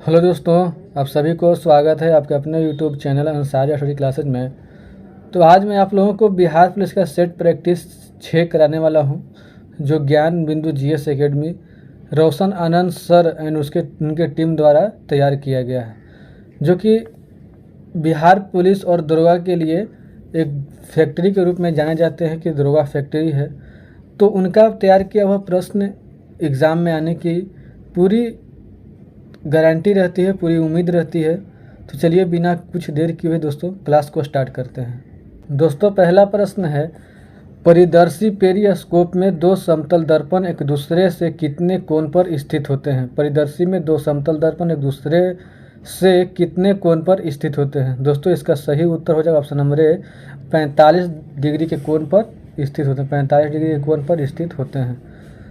Hello दोस्तों, आप सभी को स्वागत है आपके अपने YouTube channel Ansari study classes में। तो आज मैं आप लोगों को बिहार पुलिस का सेट प्रैक्टिस 6 कराने वाला हूं, जो ज्ञान बिंदु GS academy Roshan Anand sir and उनके टीम द्वारा तैयार किया गया है, जो कि बिहार पुलिस और दरोगा के लिए एक फैक्ट्री के रूप में जाने जाते हैं कि दरोगा फैक्ट्री है। तो उनका तैयार किया हुआ प्रश्न एग्ज़ाम में आने की पूरी गारंटी रहती है, पूरी उम्मीद रहती है। तो चलिए बिना कुछ देर किए हुए दोस्तों क्लास को स्टार्ट करते हैं। दोस्तों, पहला प्रश्न है, परिदर्शी पेरिस्कोप में दो समतल दर्पण एक दूसरे से कितने कोण पर स्थित होते हैं? परिदर्शी में दो समतल दर्पण एक दूसरे से कितने कोण पर स्थित होते हैं? दोस्तों, इसका सही उत्तर हो जाएगा ऑप्शन नंबर ए, 45 डिग्री के कोण पर स्थित होते हैं। 45 डिग्री के कोण पर स्थित होते हैं।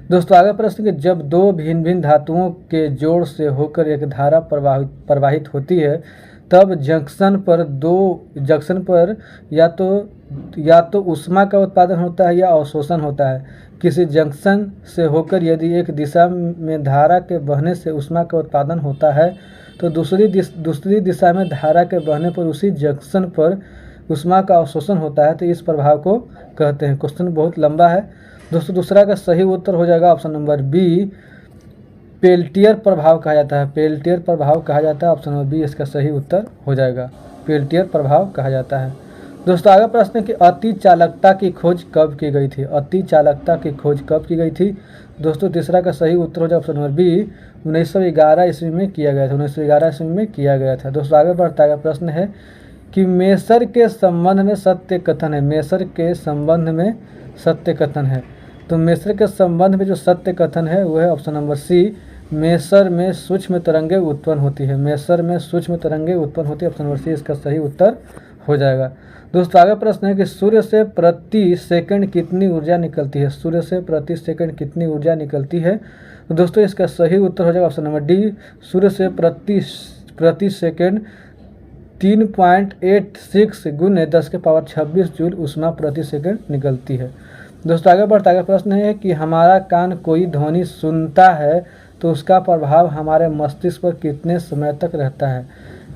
दोस्तों, आगे प्रश्न कि जब दो भिन्न भिन्न धातुओं के जोड़ से होकर एक धारा प्रवाहित होती है, तब जंक्शन पर या तो ऊष्मा का उत्पादन होता है या अवशोषण होता है। किसी जंक्शन से होकर यदि एक दिशा में धारा के बहने से ऊष्मा का उत्पादन होता है, तो दूसरी दिशा में धारा के बहने पर उसी जंक्शन पर ऊष्मा का अवशोषण होता है। तो इस प्रभाव को कहते हैं। क्वेश्चन बहुत लंबा है दोस्तों। दूसरा का सही उत्तर हो जाएगा ऑप्शन नंबर बी, पेल्टियर प्रभाव कहा जाता है। पेल्टियर प्रभाव कहा जाता है, ऑप्शन नंबर बी इसका सही उत्तर हो जाएगा। पेल्टियर प्रभाव कहा जाता है। दोस्तों, आगे प्रश्न है कि अति चालकता की खोज कब की गई थी? अति चालकता की खोज कब की गई थी? दोस्तों, तीसरा का सही उत्तर हो जाए ऑप्शन नंबर बी, 1911 ईस्वी में किया गया था। 1911 ईस्वी में किया गया था। दोस्तों, आगे बढ़ता है प्रश्न है कि मेसर के संबंध में सत्य कथन है। मेसर के संबंध में सत्य कथन है। तो मेसर के संबंध में जो सत्य कथन है वो है ऑप्शन नंबर सी, मेसर में सूक्ष्म तरंगें उत्पन्न होती है। मेसर में सूक्ष्म तरंगें उत्पन्न होती है, ऑप्शन नंबर सी इसका सही उत्तर हो जाएगा। दोस्तों, आगे प्रश्न है कि सूर्य से प्रति सेकंड कितनी ऊर्जा निकलती है? सूर्य से प्रति सेकंड कितनी ऊर्जा निकलती है? तो दोस्तों, इसका सही उत्तर हो जाएगा ऑप्शन नंबर डी, सूर्य से प्रति सेकंड 3.86 गुने 10⁻26 जूल ऊष्मा प्रति सेकंड निकलती है। दोस्तों, आगे बढ़ता है प्रश्न है कि हमारा कान कोई ध्वनि सुनता है तो उसका प्रभाव हमारे मस्तिष्क पर कितने समय तक रहता है?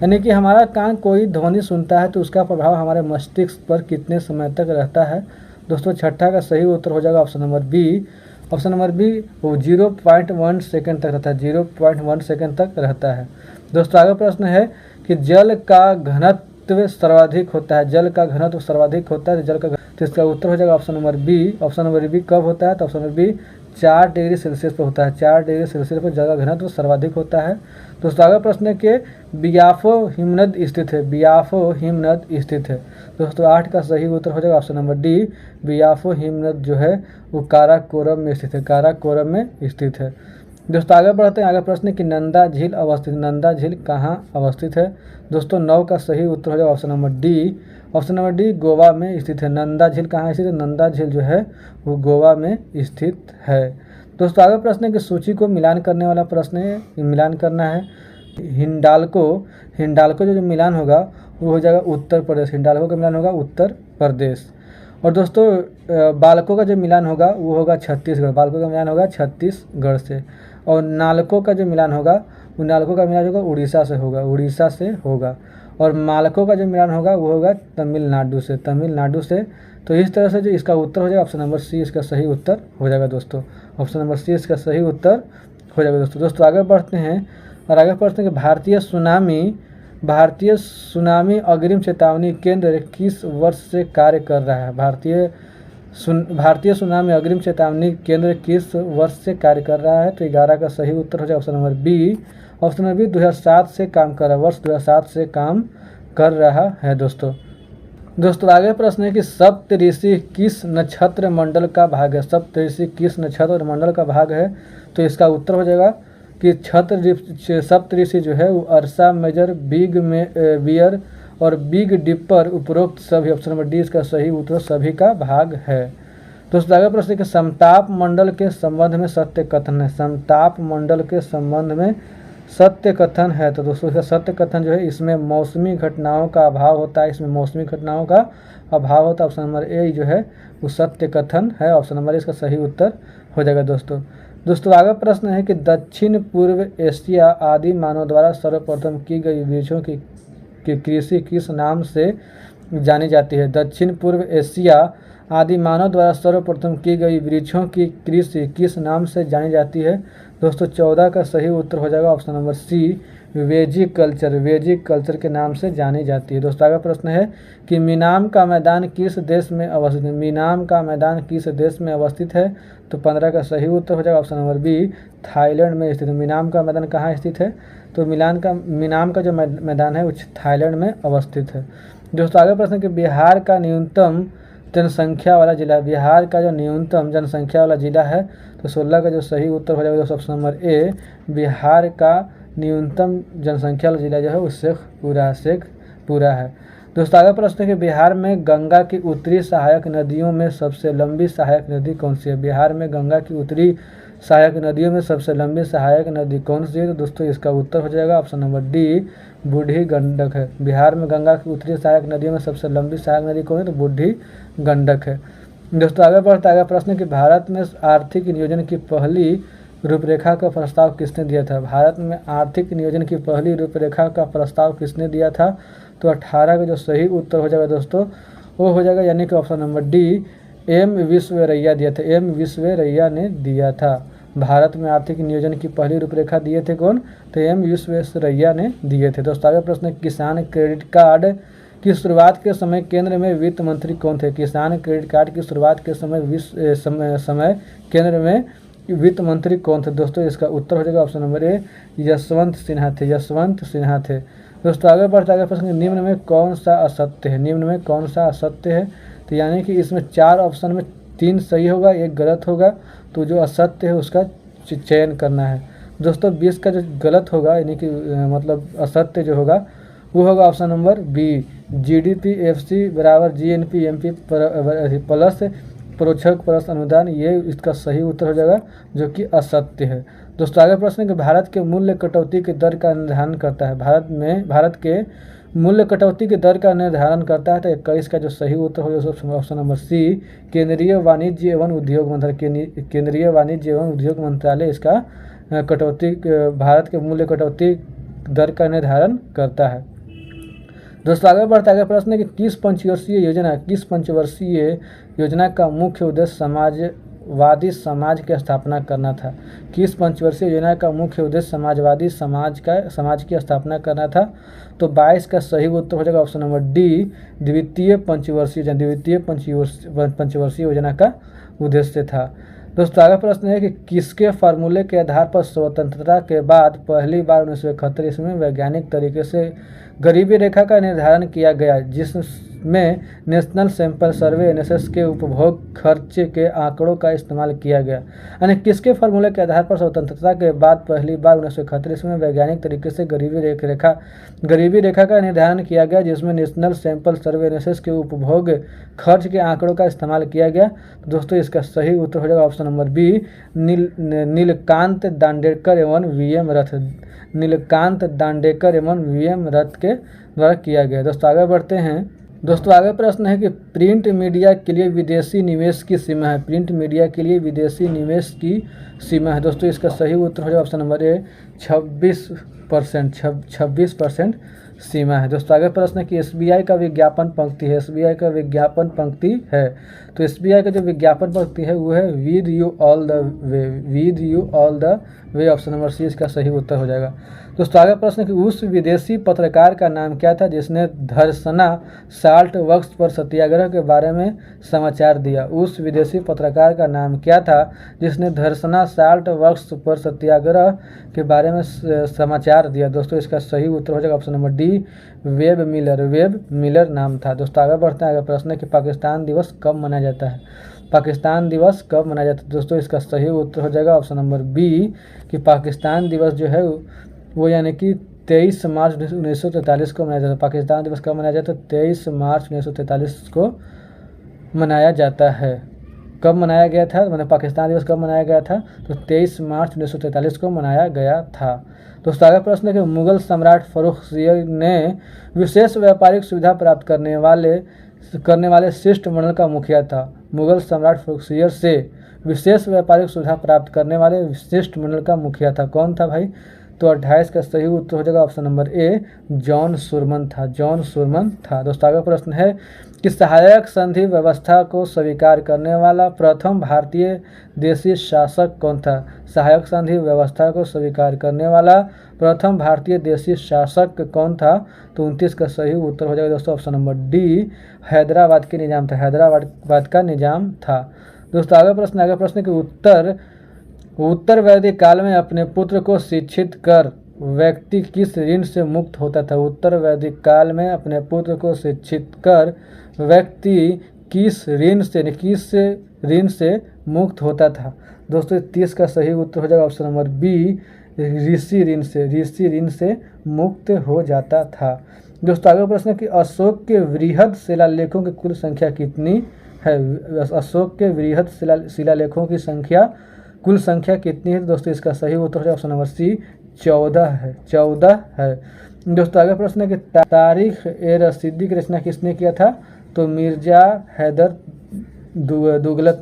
यानी कि हमारा कान कोई ध्वनि सुनता है तो उसका प्रभाव हमारे मस्तिष्क पर कितने समय तक रहता है? दोस्तों, छठा का सही उत्तर हो जाएगा option number B. Option number B वो 0.1 सेकेंड तक रहता है। 0.1 सेकेंड तक रहता है। दोस्तों, आगे प्रश्न है कि जल का घनत्व सर्वाधिक होता है। जल का घनत्व सर्वाधिक होता है तो इसका उत्तर हो जाएगा option number B. Option number B कब होता है? तो option number B 4 degree Celsius पर होता है। 4 डिग्री सेल्सियस पर जल का घनत्व सर्वाधिक होता है। दोस्तों, आगे प्रश्न है कि बियाफो हिमनद स्थित है। बियाफो हिमनद स्थित है। दोस्तों, 8 का सही उत्तर हो जाएगा ऑप्शन नंबर डी, बियाफो हिमनद जो है वो काराकोरम में स्थित है। काराकोरम में स्थित है। दोस्तों, आगे बढ़ते हैं। आगे प्रश्न है कि नंदा झील अवस्थित। नंदा झील कहाँ अवस्थित है? दोस्तों, 9 का सही उत्तर हो जाएगा option number D. Option number D Goa में स्थित है। नंदा झील कहाँ स्थित है? नंदा झील जो है वो गोवा में स्थित है। दोस्तों, आगे प्रश्न है कि सूची को मिलान करने वाला प्रश्न है। मिलान करना है हिंडाल्को जो मिलान होगा वो हो जाएगा उत्तर प्रदेश। हिंडाल्को का मिलान होगा उत्तर प्रदेश। और दोस्तों, बालको का जो मिलान होगा वो होगा छत्तीसगढ़। बालको का मिलान होगा छत्तीसगढ़ से। और नालको का जो मिलान होगा वो नालको का मिलान होगा उड़ीसा से होगा। उड़ीसा से होगा। और मालको का जो मिलान होगा वो होगा तमिलनाडु से। तमिलनाडु से। तो इस तरह से जो इसका उत्तर हो जाएगा ऑप्शन नंबर सी इसका सही उत्तर हो जाएगा। दोस्तों, ऑप्शन नंबर सी इसका सही उत्तर हो जाएगा। दोस्तों, आगे बढ़ते हैं और आगे बढ़ते हैं कि भारतीय सुनामी अग्रिम चेतावनी केंद्र किस वर्ष से कार्य कर रहा है? भारतीय सुनामी अग्रिम चेतावनी केंद्र किस वर्ष से कार्य कर रहा है? तो 11 का सही उत्तर हो जाए option number B. Option number B 2007 से काम कर रहा है। वर्ष 2007 से काम कर रहा है। दोस्तों, आगे प्रश्न है कि सप्तऋषि किस नक्षत्र मंडल का भाग है? सप्तऋषि किस नक्षत्र मंडल का भाग है? तो इसका उत्तर हो जाएगा कि सप्तऋषि जो है वो अर्सा मेजर, बिग बियर और बिग डिपर उपरोक्त सभी। ऑप्शन नंबर डी इसका सही उत्तर सभी का भाग है। दोस्तों, आगे प्रश्न के समताप मंडल के संबंध में सत्य कथन है। समताप मंडल के संबंध में सत्य कथन है। तो दोस्तों, इसका सत्य कथन जो है इसमें मौसमी घटनाओं का अभाव होता है। इसमें मौसमी घटनाओं का अभाव होता है। ऑप्शन नंबर ए जो है वो सत्य कथन है। ऑप्शन नंबर इसका सही उत्तर हो जाएगा। दोस्तों, दोस्तों आगे प्रश्न है कि दक्षिण पूर्व एशिया आदि मानव द्वारा सर्वप्रथम की गई वृक्षों की कृषि किस नाम से जानी जाती है। दक्षिण पूर्व एशिया आदि मानव द्वारा सर्वप्रथम की गई वृक्षों की कृषि किस नाम से जानी जाती है। दोस्तों 14 का सही उत्तर हो जाएगा option number C, Vedic culture. Vedic culture के नाम से जानी जाती है। दोस्तों आगे प्रश्न है कि मीनाम का मैदान किस देश में अवस्थित है। मीनाम का मैदान किस देश में अवस्थित है। तो 15 का सही उत्तर हो जाएगा ऑप्शन नंबर बी, थाईलैंड में स्थित है। मीनाम का मैदान कहाँ स्थित है। तो मीनाम का जो मैदान है वो थाईलैंड में अवस्थित है। दोस्तों आगे प्रश्न कि बिहार का न्यूनतम जनसंख्या वाला जिला, बिहार का जो न्यूनतम जनसंख्या वाला जिला है। तो 16 का जो सही उत्तर हो जाएगा दोस्तों ऑप्शन नंबर ए, बिहार का न्यूनतम जनसंख्या वाला जिला जो है वो शेखपुरा है। दोस्तों आगे प्रश्न है कि बिहार में गंगा की उत्तरी सहायक नदियों में सबसे लंबी सहायक नदी कौन सी है। बिहार में गंगा की उत्तरी सहायक नदियों में सबसे लंबी सहायक नदी कौन सी है। तो दोस्तों इसका उत्तर हो जाएगा ऑप्शन नंबर डी, बूढ़ी गंडक है। बिहार में गंगा की उत्तरी सहायक नदियों में सबसे लंबी सहायक नदी कौन है। तो बूढ़ी गंडक है। दोस्तों आगे बढ़ता है प्रश्न कि भारत में आर्थिक नियोजन की पहली रूपरेखा का प्रस्ताव किसने दिया था। भारत में आर्थिक नियोजन की पहली रूपरेखा का प्रस्ताव किसने दिया था। तो 18 का जो सही उत्तर हो जाएगा दोस्तों वो हो जाएगा यानी कि option number D, M Visvesvaraya दिया था। एम विश्वेश्वरैया ने दिया था। भारत में आर्थिक नियोजन की पहली रूपरेखा दिए थे कौन। तो एम विश्वेश्वरैया ने दिए थे। दोस्तों आगे प्रश्न किसान क्रेडिट कार्ड की शुरुआत के समय केंद्र में वित्त मंत्री कौन थे। किसान क्रेडिट कार्ड की शुरुआत के समय केंद्र में वित्त मंत्री कौन थे। दोस्तों इसका उत्तर हो जाएगा option number A, Yashwant Sinha थे। यशवंत सिन्हा थे। दोस्तों आगे बढ़ता है प्रश्न निम्न में कौन सा असत्य है। निम्न में कौन सा असत्य है। तो यानी कि इसमें 4 ऑप्शन में 3 सही होगा, 1 गलत होगा। तो जो असत्य है उसका चयन करना है। दोस्तों 20 का जो गलत होगा यानी कि मतलब असत्य जो होगा वो होगा ऑप्शन नंबर बी, GDP-FC बराबर GNP-MP प्लस प्रोक्षक परस अनुदान, ये इसका सही उत्तर हो जाएगा जो कि असत्य है। दोस्तों आगे प्रश्न कि भारत के मूल्य कटौती की दर का निर्धारण करता है। भारत के मूल्य कटौती की दर का निर्धारण करता है। तो 21 का जो सही उत्तर हो जाएगा ऑप्शन नंबर सी, केंद्रीय वाणिज्य एवं उद्योग मंत्रालय। केंद्रीय वाणिज्य एवं उद्योग मंत्रालय इसका कटौती भारत के मूल्य कटौती दर का निर्धारण करता है। दोस्तों आगे बढ़ता है प्रश्न कि किस पंचवर्षीय योजना का मुख्य उद्देश्य समाजवादी समाज की स्थापना करना था। किस पंचवर्षीय योजना का मुख्य उद्देश्य समाजवादी समाज की स्थापना करना था। तो 22 का सही उत्तर हो जाएगा ऑप्शन नंबर डी, द्वितीय पंचवर्षीय योजना का उद्देश्य था। दोस्तों आगे प्रश्न है कि किसके फार्मूले के आधार पर स्वतंत्रता के बाद पहली बार 1971 ईस्वी में वैज्ञानिक तरीके से गरीबी रेखा का निर्धारण किया गया, जिसमें नेशनल सैंपल सर्वे NSS के उपभोग खर्चे के आंकड़ों का इस्तेमाल किया गया। यानी किसके फार्मूले के आधार पर स्वतंत्रता के बाद पहली बार 1971 ईस्वी में वैज्ञानिक तरीके से गरीबी रेखा का निर्धारण किया गया, जिसमें नेशनल सैंपल सर्वे NSS के उपभोग खर्च के आंकड़ों का इस्तेमाल किया गया। तो दोस्तों इसका सही उत्तर हो जाएगा option number B, Neelkant Dandekar एवं VM रथ। नीलकांत दांडेकर एवं VM रथ के द्वारा किया गया। दोस्तों आगे बढ़ते हैं। दोस्तों आगे प्रश्न है कि प्रिंट मीडिया के लिए विदेशी निवेश की सीमा है। प्रिंट मीडिया के लिए विदेशी निवेश की सीमा है। दोस्तों इसका सही उत्तर हो जाएगा ऑप्शन नंबर ए, 26% सीमा है। दोस्तों आगे प्रश्न है कि SBI का विज्ञापन पंक्ति है। SBI का विज्ञापन पंक्ति है। तो SBI का जो विज्ञापन पंक्ति है वो है with you all the way. Option number C इसका सही उत्तर हो जाएगा। दोस्तों आगे प्रश्न है कि उस विदेशी पत्रकार का नाम क्या था जिसने धर्सना साल्ट वर्क्स पर सत्याग्रह के बारे में समाचार दिया। उस विदेशी पत्रकार का नाम क्या था जिसने धर्सना साल्ट वर्क्स पर सत्याग्रह के बारे में समाचार दिया। दोस्तों इसका सही उत्तर हो जाएगा option number D, web Miller नाम था। दोस्तों आगे बढ़ते हैं। आगे प्रश्न है कि पाकिस्तान दिवस कब मनाया जाता है। पाकिस्तान दिवस कब मनाया जाता है। दोस्तों इसका सही उत्तर हो जाएगा ऑप्शन नंबर बी, कि पाकिस्तान दिवस जो है वो यानी कि 23 मार्च 1943 को मनाया जाता है। पाकिस्तान दिवस कब मनाया जाता है। 23 मार्च 1943 को मनाया जाता है। कब मनाया गया था, मतलब पाकिस्तान दिवस कब मनाया गया था। तो 23 मार्च 1943 को मनाया गया था। दोस्तों आगे प्रश्न है कि मुगल सम्राट फ़र्रुखसियर ने विशेष व्यापारिक सुविधा प्राप्त करने वाले शिष्टमंडल का मुखिया था। मुगल सम्राट फ़र्रुखसियर से विशेष व्यापारिक सुविधा प्राप्त करने वाले विशिष्ट मंडल का मुखिया था। कौन था भाई? तो 28 का सही उत्तर हो जाएगा option number A, John Surman था। जॉन सुरमन था। दोस्तों आगे प्रश्न है कि सहायक संधि व्यवस्था को स्वीकार करने वाला प्रथम भारतीय देशी शासक कौन था? सहायक संधि व्यवस्था को स्वीकार करने वाला प्रथम भारतीय देशी शासक कौन था? तो 29 का सही उत्तर हो जाएगा दोस्तों ऑप्शन नंबर डी, हैदराबाद के निजाम था। हैदराबाद का निजाम था। दोस्तों आगे प्रश्न के उत्तर वैदिक काल में अपने पुत्र को शिक्षित कर व्यक्ति किस ऋण से मुक्त होता था? उत्तर वैदिक काल में अपने पुत्र को शिक्षित कर व्यक्ति किस ऋण से मुक्त होता था? दोस्तों 30 का सही उत्तर हो जाएगा ऑप्शन नंबर बी, ऋषि ऋण से मुक्त हो जाता था। दोस्तों आगे प्रश्न है कि अशोक के वृहद शिलालेखों की कुल संख्या कितनी है? अशोक के वृहद शिलालेखों की कुल संख्या कितनी है? दोस्तों इसका सही उत्तर हो जाएगा ऑप्शन नंबर सी, 14 है। दोस्तों आगे प्रश्न है कि तारीख ए रसीदी की रचना किसने किया था? तो मिर्जा हैदर दुगलत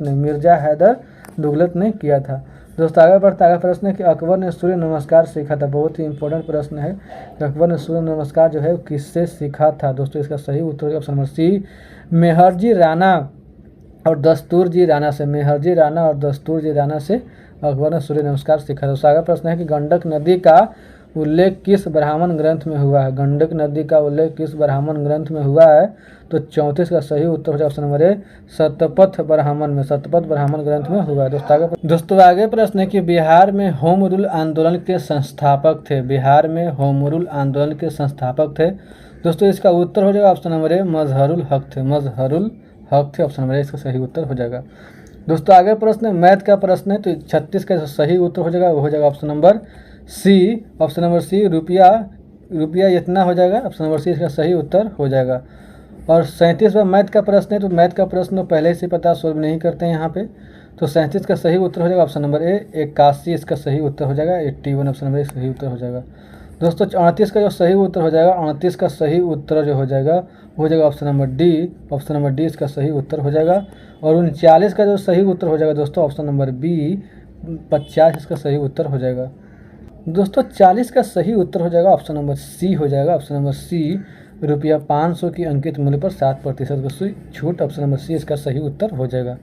ने किया था। दोस्तों आगे प्रश्न है कि अकबर ने सूर्य नमस्कार सीखा था। बहुत ही इंपॉर्टेंट प्रश्न है कि अकबर ने सूर्य नमस्कार जो है किससे सीखा था? दोस्तों इसका सही उत्तर है ऑप्शन नंबर सी, मेहरजी राणा और दस्तूरजी राणा से अकबर ने सूर्य नमस्कार सीखा। दोस्तों आगे प्रश्न है कि गंडक नदी का उल्लेख किस ब्राह्मण ग्रंथ में हुआ है? गंडक नदी का उल्लेख किस ब्राह्मण ग्रंथ में हुआ है? तो 34 का सही उत्तर हो जाए option number A, Shatapatha Brahmana ग्रंथ में हुआ है। दोस्तों आगे प्रश्न है कि बिहार में होम रूल आंदोलन के संस्थापक थे। दोस्तों इसका उत्तर हो जाएगा ऑप्शन नंबर ए, मजहरुल हक थे। ऑप्शन नंबर ए इसका सही उत्तर हो जाएगा। दोस्तों आगे प्रश्न है मैथ का प्रश्न है, तो 36 का सही उत्तर हो जाएगा वो हो जाएगा ऑप्शन नंबर सी, रुपया इतना हो जाएगा। ऑप्शन नंबर सी इसका सही उत्तर हो जाएगा। और 37वां मैथ का प्रश्न है, तो मैथ का प्रश्न पहले से पता सोल्व नहीं करते हैं यहाँ पे। तो 37 का सही उत्तर हो जाएगा ऑप्शन नंबर ए, 81 इसका सही उत्तर हो जाएगा। 81 ऑप्शन नंबर ए सही उत्तर हो जाएगा। दोस्तों 38 का जो सही उत्तर हो जाएगा, 38 का सही उत्तर जो हो जाएगा ऑप्शन नंबर डी इसका सही उत्तर हो जाएगा। और 39 का जो सही उत्तर हो जाएगा दोस्तों ऑप्शन नंबर बी, 50 इसका सही उत्तर हो जाएगा। दोस्तों 40 का सही उत्तर हो जाएगा ऑप्शन नंबर सी हो जाएगा। ऑप्शन नंबर सी, रुपया 500 की अंकित मूल्य पर 7% की छूट। ऑप्शन नंबर सी इसका सही उत्तर हो जाएगा।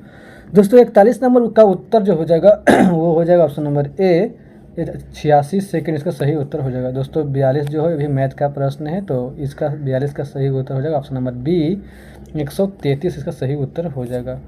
दोस्तों 41 नंबर का उत्तर जो हो जाएगा वो हो जाएगा ऑप्शन नंबर ए, 86 सेकंड इसका सही उत्तर हो जाएगा। दोस्तों 42 जो है अभी मैथ का प्रश्न है, तो इसका 42 का सही उत्तर हो जाएगा ऑप्शन नंबर बी, 133 इसका सही उत्तर हो जाएगा।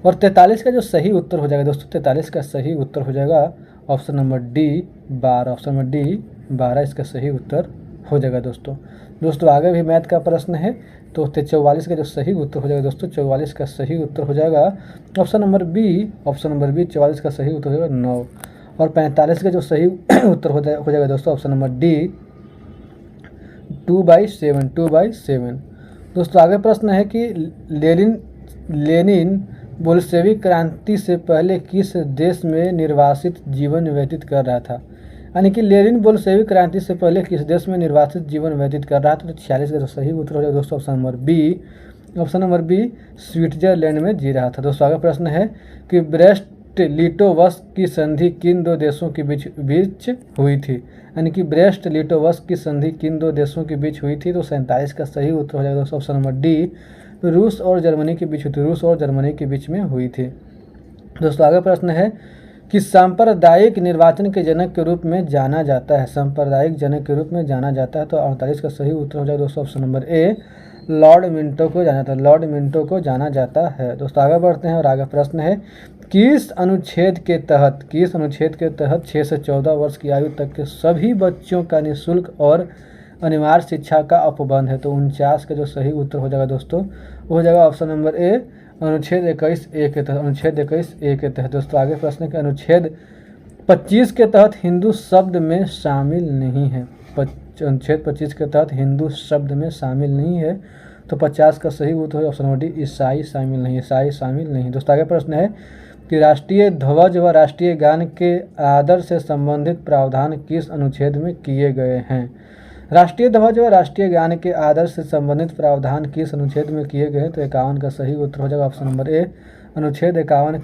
और 43 का जो सही उत्तर हो जाएगा दोस्तों, 43 का सही उत्तर हो जाएगा option number D, 12। Option number D 12 इसका सही उत्तर हो जाएगा। दोस्तों आगे भी मैथ का प्रश्न है, तो 44 का जो सही उत्तर हो जाएगा दोस्तों, 44 का सही उत्तर हो जाएगा ऑप्शन नंबर बी। 44 का सही उत्तर हो जाएगा 9। और 45 का जो सही उत्तर हो जाएगा दोस्तों ऑप्शन नंबर डी, 2/7। दोस्तों आगे प्रश्न है कि लेनिन बोल्शेविक क्रांति से पहले किस देश में निर्वासित जीवन व्यतीत कर रहा था? यानी कि लेनिन बोल्शेविक क्रांति से पहले किस देश में निर्वासित जीवन व्यतीत कर रहा था? तो 46 का जो सही उत्तर हो जाएगा दोस्तों ऑप्शन नंबर बी, स्विट्जरलैंड में जी रहा था। दोस्तों आगे प्रश्न है कि ब्रेस्ट लिटोवस्क की संधि किन दो देशों के बीच हुई थी? यानी कि ब्रेस्ट लिटोवस्क की संधि किन दो देशों के बीच हुई थी? तो 47 का सही उत्तर हो जाएगा दोस्तों ऑप्शन नंबर डी, रूस और जर्मनी के बीच में हुई थी। दोस्तों आगे प्रश्न है कि सांप्रदायिक निर्वाचन के जनक के रूप में जाना जाता है। तो 48 का सही उत्तर हो जाएगा दोस्तों option number A, Lord Minto को जाना जाता है। दोस्तों आगे बढ़ते हैं और आगे प्रश्न है किस अनुच्छेद के तहत 6 से 14 वर्ष की आयु तक के सभी बच्चों का निःशुल्क और अनिवार्य शिक्षा का उपबंध है? तो 49 का जो सही उत्तर हो जाएगा दोस्तों वो हो जाएगा ऑप्शन नंबर ए, अनुच्छेद 21A के तहत। दोस्तों आगे प्रश्न है कि अनुच्छेद 25 के तहत हिंदू शब्द में शामिल नहीं है। अनुच्छेद 25 के तहत हिंदू शब्द में शामिल नहीं है, तो 50 का सही उत्तर ऑप्शन नंबर डी, ईसाई शामिल नहीं। दोस्तों आगे प्रश्न है कि राष्ट्रीय ध्वज व राष्ट्रीय गान के आदर से संबंधित प्रावधान किस अनुच्छेद में किए गए हैं? राष्ट्रीय ध्वज व राष्ट्रीय गान के आदर से संबंधित प्रावधान किस अनुच्छेद में किए गए हैं? तो 51 का सही उत्तर हो जाएगा ऑप्शन नंबर ए, अनुच्छेद 51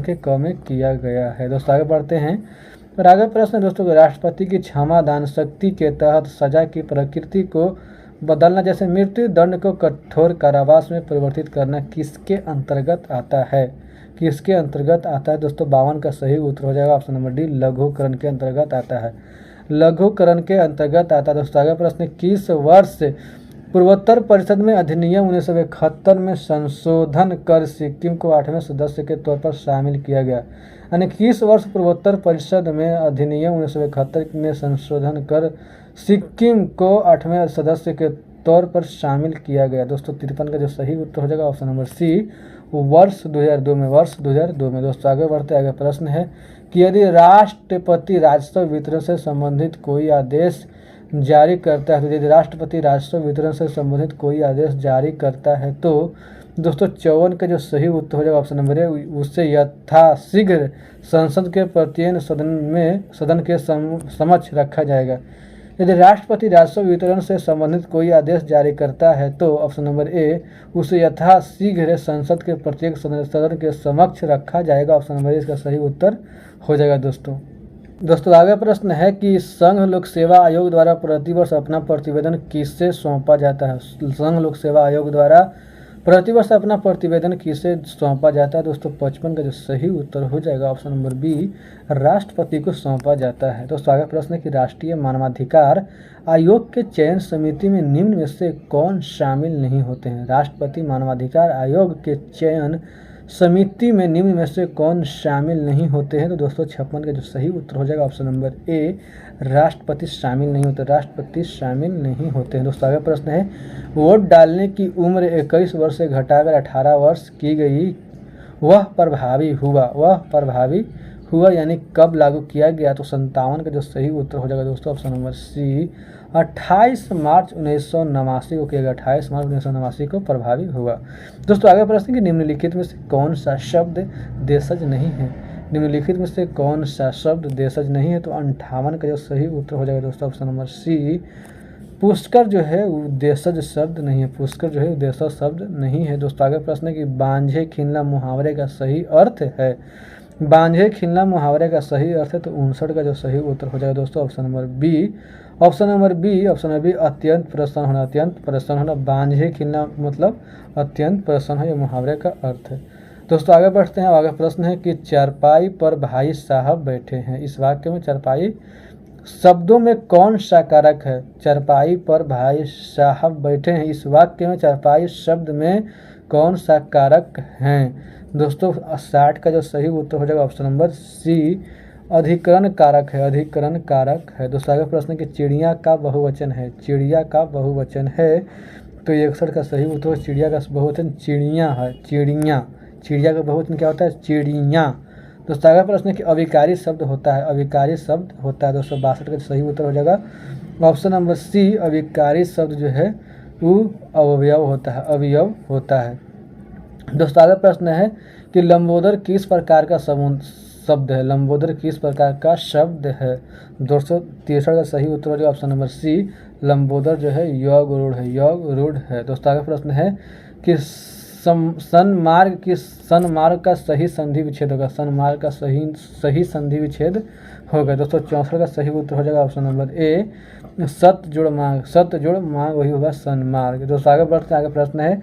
के क में किया गया है। दोस्तों आगे बढ़ते हैं और आगे प्रश्न है दोस्तों, राष्ट्रपति की क्षमादान शक्ति के तहत सजा की प्रकृति को बदलना जैसे मृत्यु दंड को कठोर कारावास में परिवर्तित करना किसके अंतर्गत आता है? किसके अंतर्गत आता है दोस्तों? 52 का सही उत्तर हो जाएगा ऑप्शन नंबर डी, लघुकरण के अंतर्गत आता है। लघुकरण के अंतर्गत आता है। दोस्तों आगे प्रश्न, किस वर्ष पूर्वोत्तर परिषद में अधिनियम 1971 में संशोधन कर सिक्किम को 8वें सदस्य के तौर पर शामिल किया गया? यानी किस वर्ष पूर्वोत्तर परिषद में अधिनियम 1971 में संशोधन कर सिक्किम को 8वें सदस्य के तौर पर शामिल किया गया? दोस्तों 53 का जो सही उत्तर हो जाएगा ऑप्शन नंबर सी, वर्ष 2002 में। वर्ष 2002 में। दोस्तों आगे बढ़ते आगे प्रश्न है कि यदि राष्ट्रपति राजस्व वितरण से संबंधित कोई आदेश जारी करता है, तो यदि राष्ट्रपति राजस्व वितरण से संबंधित कोई आदेश जारी करता है तो दोस्तों 54 का जो सही उत्तर हो जाएगा ऑप्शन नंबर ए, उससे यथाशीघ्र संसद के प्रत्येक सदन के समक्ष रखा जाएगा। यदि राष्ट्रपति राजस्व वितरण से संबंधित कोई आदेश जारी करता है तो ऑप्शन नंबर ए, उसे यथाशीघ्र संसद के प्रत्येक सदन के समक्ष रखा जाएगा। ऑप्शन नंबर ए इसका सही उत्तर हो जाएगा। दोस्तों आगे प्रश्न है कि संघ लोक सेवा आयोग द्वारा प्रतिवर्ष अपना प्रतिवेदन किससे सौंपा जाता है? संघ लोक सेवा आयोग द्वारा प्रतिवर्ष अपना प्रतिवेदन किसे सौंपा जाता है? दोस्तों 55 का जो सही उत्तर हो जाएगा ऑप्शन नंबर बी, राष्ट्रपति को सौंपा जाता है। दोस्तों आगे प्रश्न है कि राष्ट्रीय मानवाधिकार आयोग के चयन समिति में निम्न में से कौन शामिल नहीं होते हैं? राष्ट्रपति मानवाधिकार आयोग के चयन समिति में निम्न में से कौन शामिल नहीं होते हैं? तो दोस्तों 56 का जो सही उत्तर हो जाएगा ऑप्शन नंबर ए, राष्ट्रपति शामिल नहीं होते। राष्ट्रपति शामिल नहीं होते हैं। दोस्तों आगे प्रश्न है, वोट डालने की उम्र 21 वर्ष से घटाकर 18 वर्ष की गई, वह प्रभावी हुआ यानी कब लागू किया गया? तो 57 का जो सही उत्तर हो जाएगा दोस्तों ऑप्शन नंबर सी, 28 मार्च 1989 को किया गया। 28 मार्च 1989 को प्रभावी हुआ। दोस्तों आगे प्रश्न कि निम्नलिखित में से कौन सा शब्द देशज नहीं है? निम्नलिखित में से कौन सा शब्द देशज नहीं है? तो 58 का जो सही उत्तर हो जाएगा दोस्तों ऑप्शन नंबर सी, पुष्कर जो है वो देशज शब्द नहीं है। पुष्कर जो है वो देशज शब्द नहीं है। दोस्तों आगे प्रश्न है कि बांझे खिलना मुहावरे का सही अर्थ है? बांझे खिलना मुहावरे का सही अर्थ है तो 59 का जो सही उत्तर हो जाएगा दोस्तों ऑप्शन नंबर बी, अत्यंत प्रसन्न होना। बांझे खिलना मतलब अत्यंत प्रसन्न है, ये मुहावरे का अर्थ है। दोस्तों आगे बढ़ते हैं। आगे प्रश्न है कि चारपाई पर भाई साहब बैठे हैं, इस वाक्य में चारपाई शब्दों में कौन सा कारक है? चारपाई पर भाई साहब बैठे हैं, इस वाक्य में चारपाई शब्द में कौन सा कारक हैं? दोस्तों 60 का जो सही उत्तर हो जाएगा ऑप्शन नंबर सी, अधिकरण कारक है। दोस्तों आगे प्रश्न कि चिड़िया का बहुवचन है, तो 61 का सही उत्तर, चिड़िया का बहुवचन चिड़िया है। चिड़िया का बहुवचन क्या होता है? चिड़िया। दोस्तों आगे प्रश्न कि अविकारी शब्द होता है, दोस्तों 62 का सही उत्तर हो जाएगा ऑप्शन नंबर सी, अविकारी शब्द जो है वो अवयव होता है। दोस्तों आगे प्रश्न है कि लंबोदर किस प्रकार का शब्द है? लंबोदर किस प्रकार का शब्द है? 263 का सही उत्तर हो जाएगा ऑप्शन नंबर सी, लंबोदर जो है योग रूढ़ है। दोस्तों आगे प्रश्न है कि सन्मार्ग का सही संधि विच्छेद होगा। सन्मार्ग का सही संधि विच्छेद होगा। दोस्तों 64 का सही उत्तर हो जाएगा ऑप्शन नंबर ए, सत जुड़ मार्ग वही होगा सन्मार्ग। दोस्तों आगे बढ़ते आगे प्रश्न है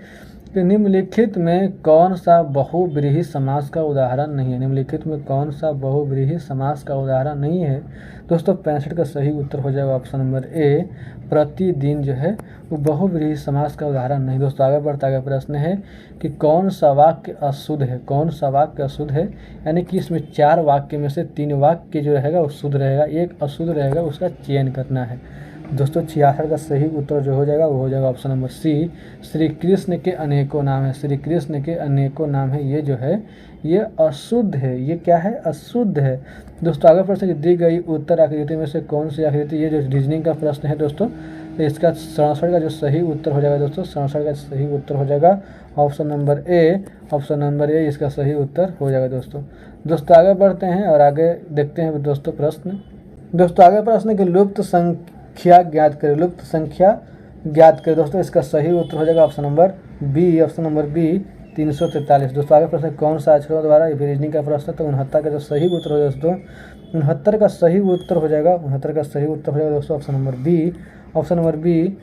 कि निम्नलिखित में कौन सा बहुव्रीहि समास का उदाहरण नहीं है? निम्नलिखित में कौन सा बहुव्रीहि समास का उदाहरण नहीं है? दोस्तों 65 का सही उत्तर हो जाएगा ऑप्शन नंबर ए, प्रतिदिन जो है वो बहुव्रीहि समास का उदाहरण नहीं। दोस्तों आगे बढ़ता आगे प्रश्न है कि कौन सा वाक्य अशुद्ध है? यानी कि इसमें 4 वाक्य में से 3 वाक्य जो रहेगा वो शुद्ध रहेगा, एक अशुद्ध रहेगा, उसका चयन करना है। दोस्तों 66 का सही उत्तर जो हो जाएगा वो हो जाएगा option number C, Shri Krishna के अनेकों नाम है। ये जो है ये अशुद्ध है। ये क्या है? अशुद्ध है। दोस्तों आगे प्रश्न दी गई उत्तर आकृति में से कौन सी आकृति, ये जो रीजनिंग का प्रश्न है दोस्तों, तो इसका 67 का जो सही उत्तर हो जाएगा दोस्तों, 67 का सही उत्तर हो जाएगा ऑप्शन नंबर ए, इसका सही उत्तर हो जाएगा दोस्तों आगे बढ़ते हैं और आगे देखते हैं दोस्तों प्रश्न। दोस्तों आगे प्रश्न कि लुप्त संख्या ज्ञात करें। दोस्तों इसका सही उत्तर हो जाएगा ऑप्शन नंबर बी, 343। दोस्तों आगे प्रश्न कौन सा अक्षरों द्वारा, ये रीजनिंग का प्रश्न। तो 69 का जो सही उत्तर हो दोस्तों 69 का सही उत्तर हो जाएगा 69 का सही उत्तर हो जाएगा दोस्तों option number B, option number B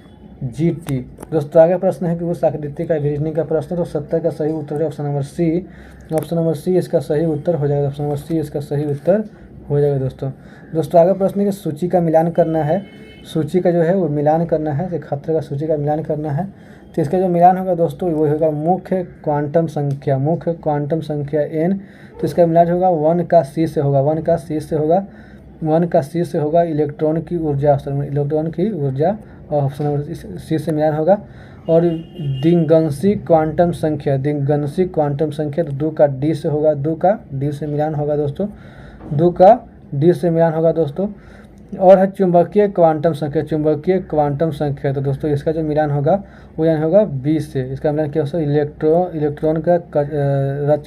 GT। दोस्तों आगे प्रश्न है कि उस आकृति का रीजनिंग का प्रश्न। तो 70 का सही उत्तर है option number C, option number C इसका सही उत्तर हो जाएगा, ऑप्शन नंबर सी इसका सही उत्तर हो जाएगा दोस्तों आगे प्रश्न है कि सूची का मिलान करना है, सूची का जो है वो मिलान करना है, 71 का सूची का मिलान करना है। तो इसका जो मिलान होगा दोस्तों वो होगा मुख्य क्वांटम संख्या, मुख्य क्वांटम संख्या n। तो इसका मिलान होगा 1 का C से होगा, 1 का C से होगा, 1 का C से होगा इलेक्ट्रॉन की ऊर्जा, इलेक्ट्रॉन की ऊर्जा, और ऑप्शन नंबर सी से मिलान होगा। और दिंगंशी क्वांटम संख्या, दिंगंशी क्वांटम संख्या तो 2 का D से होगा, 2 का D से मिलान होगा दोस्तों, 2 का D से मिलान होगा दोस्तों। और है चुंबकीय क्वांटम संख्या, चुंबकीय क्वांटम संख्या। तो दोस्तों इसका जो मिलान होगा वो यानी होगा 20 से, इसका मिलान क्या होगा इलेक्ट्रॉन का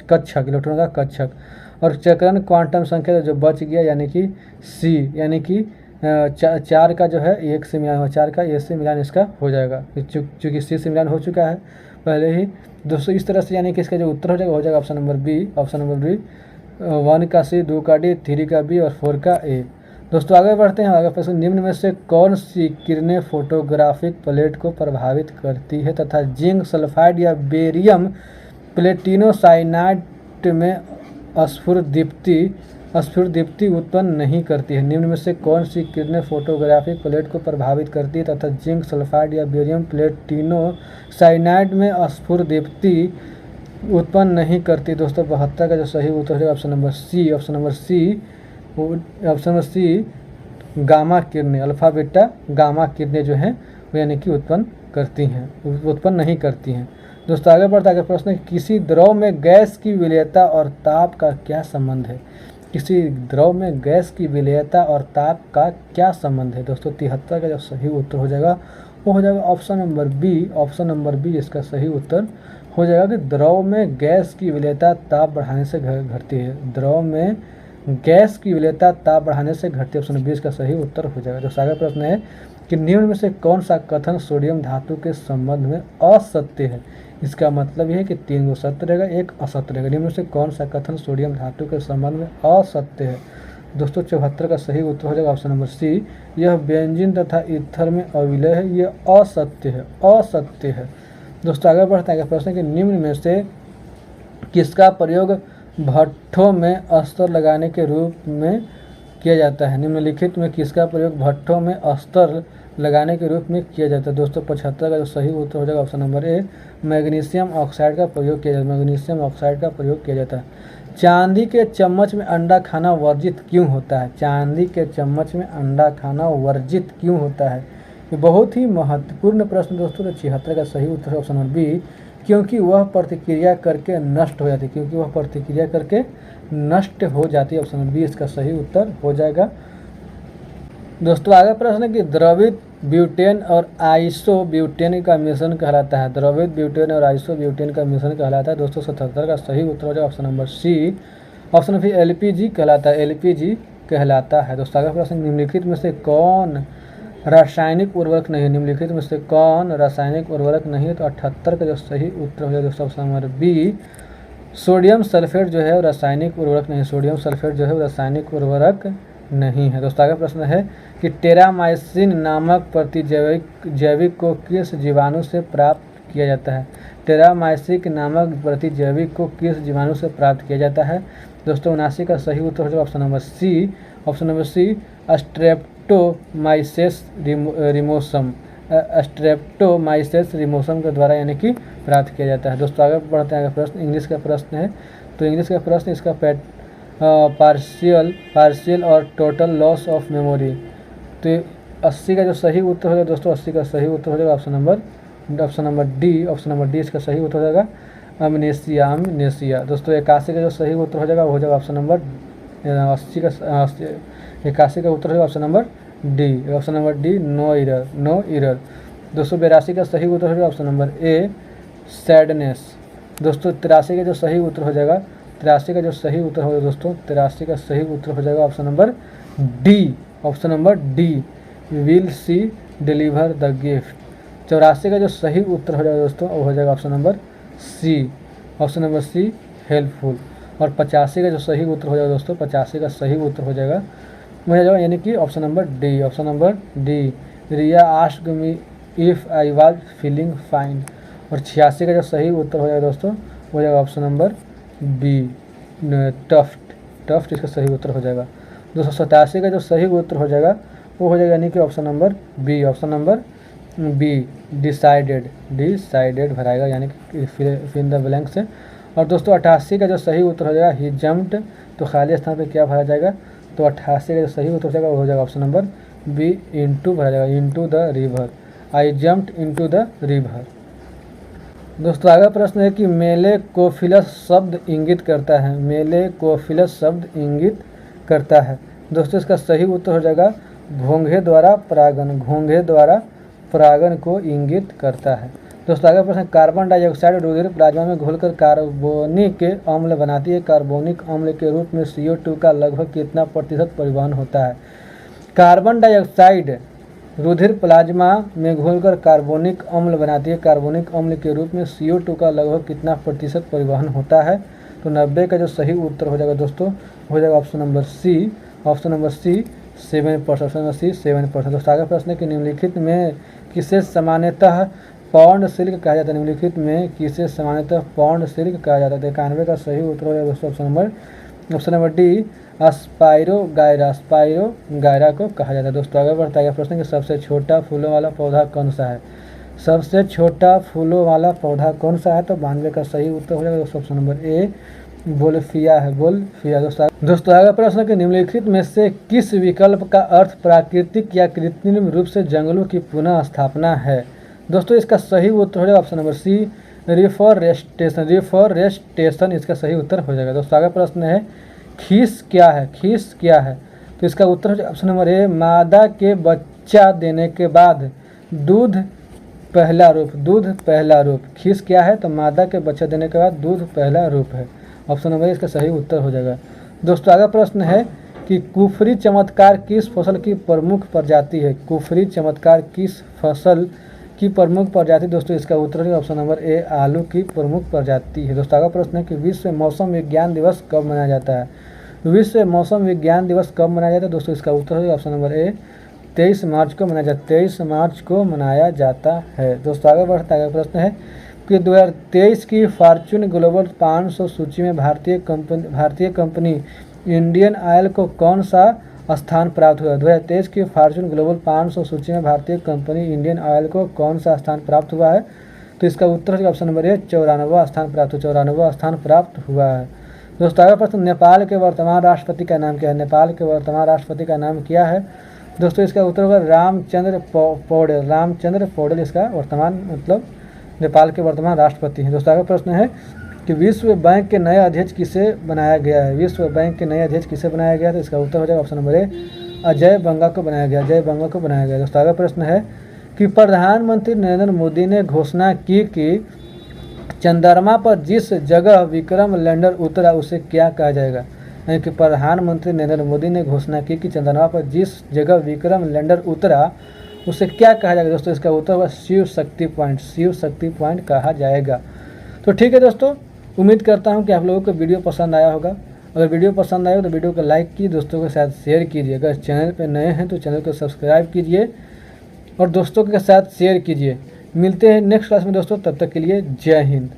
कक्षक, इलेक्ट्रॉन का कक्षक। और चक्रण क्वांटम संख्या जो बच गया यानी कि C, यानी कि 4 का जो है 1 से मिलान होगा, 4 का A से मिलान इसका हो जाएगा, चूँकि C से मिलान हो चुका है पहले ही दोस्तों। इस तरह से यानी कि इसका जो उत्तर हो जाएगा option number B, option number B 1 का C, 2 का D, 3 का B और 4 का A। दोस्तों आगे बढ़ते हैं। आगे प्रश्न, निम्न में से कौन सी किरणें फोटोग्राफिक प्लेट को प्रभावित करती है तथा जिंक सल्फाइड या बेरियम प्लेटिनोसाइनाइड में स्फुरदीप्ति उत्पन्न नहीं करती है। निम्न में से कौन सी किरणें फोटोग्राफिक प्लेट को प्रभावित करती है तथा जिंक सल्फाइड या बेरियम प्लेटिनोसाइनाइड में स्फुरदीप्ति उत्पन्न नहीं करती। दोस्तों 72 का जो सही उत्तर है option number C, option number C, option number C gamma किरणें, अल्फा बीटा गामा किरणें जो हैं वो यानी कि उत्पन्न करती हैं, उत्पन्न नहीं करती हैं। दोस्तों आगे बढ़ता है प्रश्न, किसी द्रव में गैस की विलेयता और ताप का क्या संबंध है। किसी द्रव में गैस की विलेयता और ताप का क्या संबंध है। दोस्तों 73 का जो सही उत्तर हो जाएगा वो हो जाएगा option number B, option number B इसका सही उत्तर हो जाएगा कि द्रव में गैस की विलेयता ताप बढ़ाने से घटती है, द्रव में गैस की विलेयता ताप बढ़ाने से घटती है, ऑप्शन 20 का सही उत्तर हो जाएगा। जो आगे प्रश्न है कि निम्न में से कौन सा कथन सोडियम धातु के संबंध में असत्य है। इसका मतलब यह है कि 3 गो सत्य रहेगा, 1 असत्य रहेगा। निम्न में से कौन सा कथन सोडियम धातु के संबंध में असत्य है। दोस्तों 74 का सही उत्तर हो जाएगा ऑप्शन नंबर सी, यह बेंजीन तथा ईथर में अविलय है, ये असत्य है, असत्य है। दोस्तों आगे बढ़ते हैं प्रश्न कि निम्न में से किसका प्रयोग भट्ठों में अस्तर लगाने के रूप में किया जाता है। निम्नलिखित में किसका प्रयोग भट्ठों में अस्तर लगाने के रूप में किया जाता है। दोस्तों 75 का जो सही उत्तर हो जाएगा option number A, magnesium oxide का प्रयोग किया जाता है, मैग्नीशियम ऑक्साइड का प्रयोग किया जाता है। चांदी के चम्मच में अंडा खाना वर्जित क्यों होता है। चांदी के चम्मच में अंडा खाना वर्जित क्यों होता है, ये बहुत ही महत्वपूर्ण प्रश्न दोस्तों। तो 76 का सही उत्तर है ऑप्शन नंबर बी, क्योंकि वह प्रतिक्रिया करके नष्ट हो जाती है, क्योंकि वह प्रतिक्रिया करके नष्ट हो जाती है, ऑप्शन नंबर बी इसका सही उत्तर हो जाएगा। दोस्तों आगे प्रश्न है कि द्रवित ब्यूटेन और आइसोब्यूटेन का मिश्रण कहलाता है। द्रवित ब्यूटेन और आइसोब्यूटेन का मिश्रण कहलाता है। दोस्तों 77 का सही उत्तर हो जाएगा option number C, option number LPG कहलाता है, LPG कहलाता है। दोस्तों आगे प्रश्न, निम्नलिखित में से कौन रासायनिक उर्वरक नहीं है। निम्नलिखित में से कौन रासायनिक उर्वरक नहीं है। तो 78 का जो सही उत्तर हो जाएगा दोस्तों option number B, sodium sulphate जो है रासायनिक उर्वरक नहीं, सोडियम सल्फेट जो है रासायनिक उर्वरक नहीं है। दोस्तों आगे प्रश्न है कि टेरामाइसिन नामक प्रतिजैविक को किस जीवाणु से प्राप्त किया जाता है। टेरामाइसिन नामक प्रतिजैविक को किस जीवाणु से प्राप्त किया जाता है। दोस्तों 79 का सही उत्तर हो जाएगा option number C, option number C Streptomyces rimosus, Streptomyces rimosus के द्वारा यानी कि प्राप्त किया जाता है। दोस्तों आगे बढ़ते हैं प्रश्न, इंग्लिश का प्रश्न है। तो इंग्लिश का प्रश्न इसका पार्शियल और टोटल लॉस ऑफ मेमोरी। तो 80 का जो सही उत्तर हो जाएगा दोस्तों, 80 का सही उत्तर हो जाएगा option number D, option number D इसका सही उत्तर हो जाएगा अमनेसिया। दोस्तों 81 का जो सही उत्तर हो जाएगा वो हो जाएगा ऑप्शन नंबर 81 का उत्तर हो जाएगा option number D, option number D no error. दोस्तों 82 का सही उत्तर हो जाएगा ऑप्शन नंबर ए सैडनेस। दोस्तों 83 का जो सही उत्तर हो जाएगा, 83 का जो सही उत्तर हो जाएगा दोस्तों, 83 का सही उत्तर हो जाएगा option number D, option number D will see deliver the gift. 84 का जो सही उत्तर हो जाएगा दोस्तों वो हो जाएगा option number C, option number C helpful. और 85 का जो सही उत्तर हो जाएगा दोस्तों, 85 का सही उत्तर हो जाएगा यानी कि option number D. Option number D, Riya asked me if I was feeling fine. और 86 का जो सही उत्तर हो जाएगा दोस्तों हो जाएगा ऑप्शन नंबर बी टफ्ट इसका सही उत्तर हो जाएगा। 287 का जो सही उत्तर हो जाएगा वो हो जाएगा यानी कि option number B. Option number B decided भराएगा यानी कि फिल इन द ब्लैंक से। और दोस्तों 88 का जो सही उत्तर हो जाएगा ही जम्प्ड, तो खाली स्थान पे क्या भरा जाएगा, तो 88 का जो सही उत्तर हो जाएगा वो हो जाएगा ऑप्शन नंबर बी इनटू भरा जाएगा, into the river. I jumped into the river. दोस्तों अगला प्रश्न है कि मेलेकोफिलस शब्द इंगित करता है, मेलेकोफिलस शब्द इंगित करता है। दोस्तों इसका सही उत्तर हो जाएगा घोंघे द्वारा परागन, घोंघे द्वारा परागन को इंगित करता है। दोस्तों अगला प्रश्न, कार्बन डाइऑक्साइड रुधिर प्लाज्मा में घुलकर कार्बोनिक अम्ल बनाती है, कार्बोनिक अम्ल के रूप में CO2 का लगभग कितना प्रतिशत परिवहन होता है। कार्बन डाइऑक्साइड रुधिर प्लाज्मा में घुलकर कार्बोनिक अम्ल बनाती है, कार्बोनिक अम्ल के रूप में CO2 का लगभग कितना प्रतिशत परिवहन होता है, तो 90 का जो सही उत्तर हो जाएगा दोस्तों हो जाएगा option number C. Option number C 7%, option number C 7%। दोस्तों आगे प्रश्न है कि निम्नलिखित में किसे सामान्यतः पौंड सिल्क कहा जाता है, निम्नलिखित में किसे सामान्यतः पौंड सिल्क कहा जाता है। 91 का सही उत्तर हो जाएगा दोस्तों option number D spirogyra, spirogyra को कहा जाता है। दोस्तों आगे बढ़ता है प्रश्न कि सबसे छोटा फूलों वाला पौधा कौन सा है, सबसे छोटा फूलों वाला पौधा कौन सा है, तो 92 का सही उत्तर हो जाएगा दोस्तों ऑप्शन नंबर ए बोल्फिया है, बोल्फिया। दोस्तों अगला प्रश्न कि निम्नलिखित में से किस विकल्प का अर्थ प्राकृतिक या कृत्रिम रूप से जंगलों की पुनः स्थापना है। दोस्तों इसका सही उत्तर हो जाएगा option number C reforestation, reforestation इसका सही उत्तर हो जाएगा। दोस्तों अगला प्रश्न है खीस क्या है, खीस क्या है, तो इसका उत्तर हो जाएगा ऑप्शन नंबर ए मादा के बच्चा देने के बाद दूध पहला रूप, दूध पहला रूप। खीस क्या है, तो मादा के बच्चा देने के बाद दूध पहला रूप है। ऑप्शन नंबर इसका सही उत्तर हो जाएगा। दोस्तों अगला प्रश्न है कि कुफरी चमत्कार किस फसल की प्रमुख प्रजाति है, कुफरी चमत्कार किस फसल की प्रमुख प्रजाति। दोस्तों इसका उत्तर है ऑप्शन नंबर ए आलू की प्रमुख प्रजाति है। दोस्तों अगला प्रश्न है कि विश्व मौसम विज्ञान दिवस कब मनाया जाता है, विश्व मौसम विज्ञान दिवस कब मनाया जाता है। दोस्तों इसका उत्तर है ऑप्शन नंबर ए 23 मार्च को मनाया जाता है, 23 मार्च को मनाया जाता है। दोस्तों आगे बढ़ता है प्रश्न है कि 2023 की फॉर्च्यून ग्लोबल 500 सूची में भारतीय कंपनी इंडियन ऑयल को कौन सा स्थान प्राप्त हुआ। 2023 की फॉर्च्यून ग्लोबल 500 सूची में भारतीय कंपनी इंडियन ऑयल को कौन सा स्थान प्राप्त हुआ है, तो इसका उत्तर है ऑप्शन नंबर ए 94वां स्थान प्राप्त, 94वां स्थान प्राप्त हुआ है। दोस्तों अगला प्रश्न, नेपाल के वर्तमान राष्ट्रपति का नाम क्या है, नेपाल के वर्तमान राष्ट्रपति का नाम क्या है। दोस्तों इसका उत्तर होगा रामचंद्र पौडेल, रामचंद्र पौडेल इसका वर्तमान मतलब नेपाल के वर्तमान राष्ट्रपति हैं। दोस्तों अगला प्रश्न है कि विश्व बैंक के नए अध्यक्ष किसे बनाया गया है, विश्व बैंक के नए अध्यक्ष किसे बनाया गया है, तो इसका उत्तर हो जाएगा ऑप्शन नंबर ए अजय बंगा को बनाया गया, अजय बंगा को बनाया गया। दोस्तों अगला प्रश्न है कि प्रधानमंत्री नरेंद्र मोदी ने घोषणा की कि चंद्रमा पर जिस जगह विक्रम लैंडर उतरा उसे क्या कहा जाएगा, यानी कि प्रधानमंत्री नरेंद्र मोदी ने घोषणा की कि चंद्रमा पर जिस जगह विक्रम लैंडर उतरा उसे क्या कहा जाएगा। दोस्तों इसका उत्तर होगा शिव शक्ति पॉइंट, शिव शक्ति पॉइंट कहा जाएगा। तो ठीक है दोस्तों, उम्मीद करता हूं कि आप लोगों को वीडियो पसंद आया होगा। अगर वीडियो पसंद आया हो तो वीडियो को लाइक कीजिए, दोस्तों के साथ शेयर कीजिए। अगर चैनल पर नए हैं तो चैनल को सब्सक्राइब कीजिए और दोस्तों के साथ शेयर कीजिए। मिलते हैं नेक्स्ट क्लास में दोस्तों, तब तक के लिए जय हिंद।